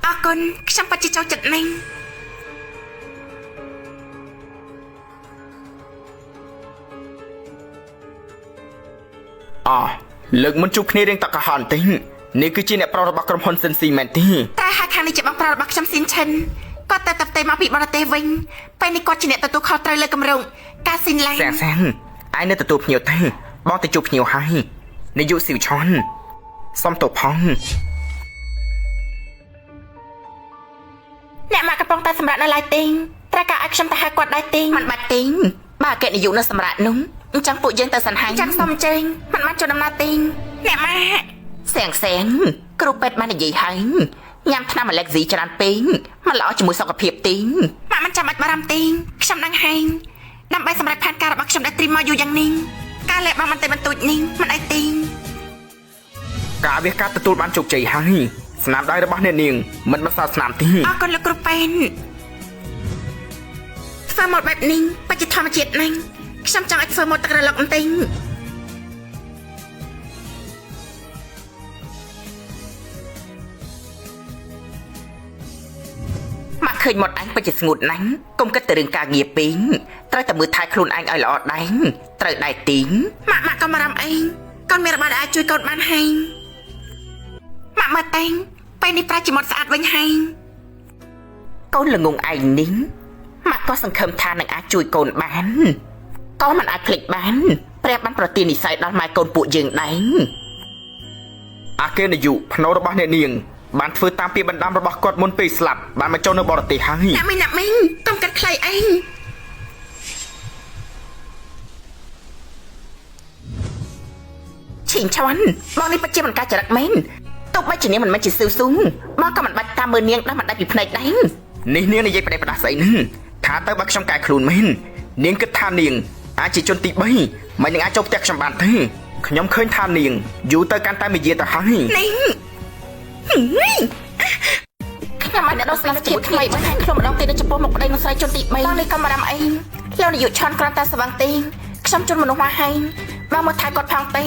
អរគុណខ្ញុំពិតជាចូលចិត្តណាស់លើកមុនជួបគ្នារៀងតកកហនទេនេះគឺជាអ្នកប្រុសរបស់ក្រុមហ៊ុនសិនស៊ីមែនទេតែហាក់ខាងនេះជាបងប្រុសរបស់ខ្ញុំស៊ីនឈិនគាត់ទៅផ្ទៃមកពីបរទេសវិញពេលនេះគាត់ជាអ្នកទទួលខុសត្រូវលើគម្រោងការស៊ីនឡានសាំឯនៅទទួលភ្ញៀវទេបងទៅជួបភ្ញៀវហើយនាយកស៊ីវឆនសុំទោសផងអ្នកមកកំពុងតែសម្រាប់នៅឡើយទេត្រូវការឲ្យខ្ញុំទៅហៅគាត់ដែរទេមិនបាច់ទេបើអគ្គនាយកនៅសម្រាប់នោះអញ្ចឹងពួកយើងទៅសិនហើយចាំសុំចេញមិនបានចូលដំណើរទេអ្នកម៉ាសៀងគ្រូពេទ្យបាននិយាយហើយញ៉ាំថ្នាំអាឡែកស៊ីច្រើនពេកមិនល្អជាមួយសុខភាពទេម៉ាក់មិនចាំបាច់បារម្ភទេខ្ញុំដឹងហើយដើម្បីសម្រេចផែនការរបស់ខ្ញុំដែលត្រៀមមកយូរយ៉ាងនេះការលែកបានបន្តិចបន្តួចនេះមិនអីទេការវាការទទួលបានជោគជ័យហើយស្នាមដៃរបស់អ្នកនាងមិនបន្សល់ស្នាមទេអរគុណលោកគ្រូពេទ្យធ្វើមកបែបនេះបច្ចុប្បន្នធម្មជាតិណាស់ខ្ញុំចង់ឲ្យធ្វើមកទឹករលកបន្តិចមកឃើញមាត់អញពិតជាស្ងួតណាស់កុំគិតតែរឿងការងារពេកត្រូវតែមើលថែខ្លួនឯងឲ្យល្អដែរត្រូវដែរទីងម៉ាក់កុំបារម្ភអីកូនមានរបស់ដែលអាចជួយកូនបានហើយម៉ាក់មើលតែងពេលនេះប្រាច់ជាមាត់ស្អាតវិញហើយកូនល្ងងឯងនេះម៉ាក់ក៏សង្ឃឹមថានឹងអាចជួយកូនបានកូនមិនអាចភ្លេចបានព្រះបានប្រទាននិស្ស័យដល់ម៉ែកូនពួកយើងដែរអគ្គនាយកភ្នូររបស់អ្នកនាងបានធ្វើតាមពាក្យបណ្ដាំរបស់គាត់មុនពេលស្លាប់បានមកចូលនៅបរទេសហើយអ្នកមីងកុំកាត់ខ្លីអីឈិញឈន់បងនេះពិតជាមិនកាចរិតមែនទោះបីជានាងមិនមែនជាស៊ូស៊ូបងក៏មិនបាច់តាមមើលនាងដល់មិនដាច់ពីភ្នែកដែរនេះនាងនិយាយប្រដេះប្រដាស់ស្អីនឹងថាទៅបើខ្ញុំកែខ្លួនមែននាងគិតថានាងអាចជាជនទី3មិននឹងអាចចូលផ្ទះខ្ញុំបានទេខ្ញុំឃើញថានាងយូរទៅកាន់តែមាយាទៅហើយនេះខ្ញុំមិនដល់ស្លាប់ជាតិថ្មីបានឲ្យខ្ញុំម្ដងទៀតនៅចំពោះមុខប្តីនឹងស្រីជនទី3បងនេះក៏មិនរំអីលោកនាយកឆាន់គ្រាន់តែស្វឹងទេខ្ញុំជន់មនុស្សមកហើយបងមកថែគាត់ផងទេ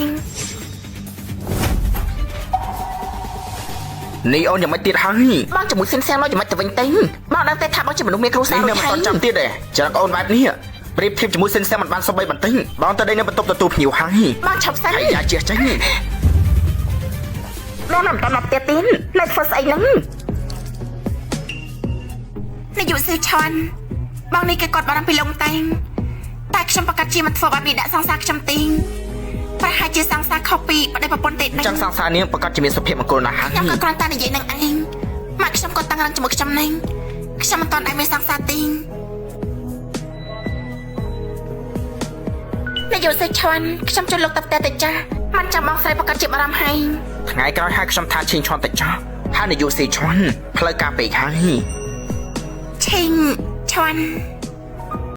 នេះអូនយ៉ាងម៉េចទៀតហើយបងជាមួយស៊ីនសៀងមកយ៉ាងម៉េចទៅវិញទេបងដឹងតែថាបងជាមនុស្សមានគ្រួសារនេះនៅមិនចាំទៀតទេចាំអូនបែបនេះប្រៀបធៀបជាមួយស៊ីនសៀងមិនបានសម្បីបន្តិចបងទៅដេកនៅបន្ទប់ទទួលភ្ញៀវហើយបងឈប់សិនហើយយ៉ាជិះចេញបងមិនតាមផ្ទះទីននៅធ្វើស្អីហ្នឹងនាយកស៊ីឆាន់បងនេះគេគាត់បារម្ភពីលោកតែខ្ញុំប្រកាសជាមិនធ្វើបែបនេះដាក់សង្សារខ្ញុំទេប្រហែលជាសង្សារខុសពីប្តីប្រពន្ធទេចាំសង្សារនាងប្រកាសជាមានសុភមង្គលណាស់ហើយខ្ញុំក៏គ្រាន់តែនិយាយនឹងឯងម៉ាក់ខ្ញុំក៏តាំងរឹងជាមួយខ្ញុំនេះខ្ញុំមិនទាន់ដែរមានសង្សារទេនាយកស៊ីឆាន់ខ្ញុំជន់លោកទៅផ្ទះទៅចាស់មិនចាំបងស្រីប្រកាសជាបារម្ភហើយថ្ងៃក្រោយហៅខ្ញុំថាឈិញឈន់តិចចោះហើយនាយកស៊ីឆាន់ផ្លូវការពេកហើយឈិញឈន់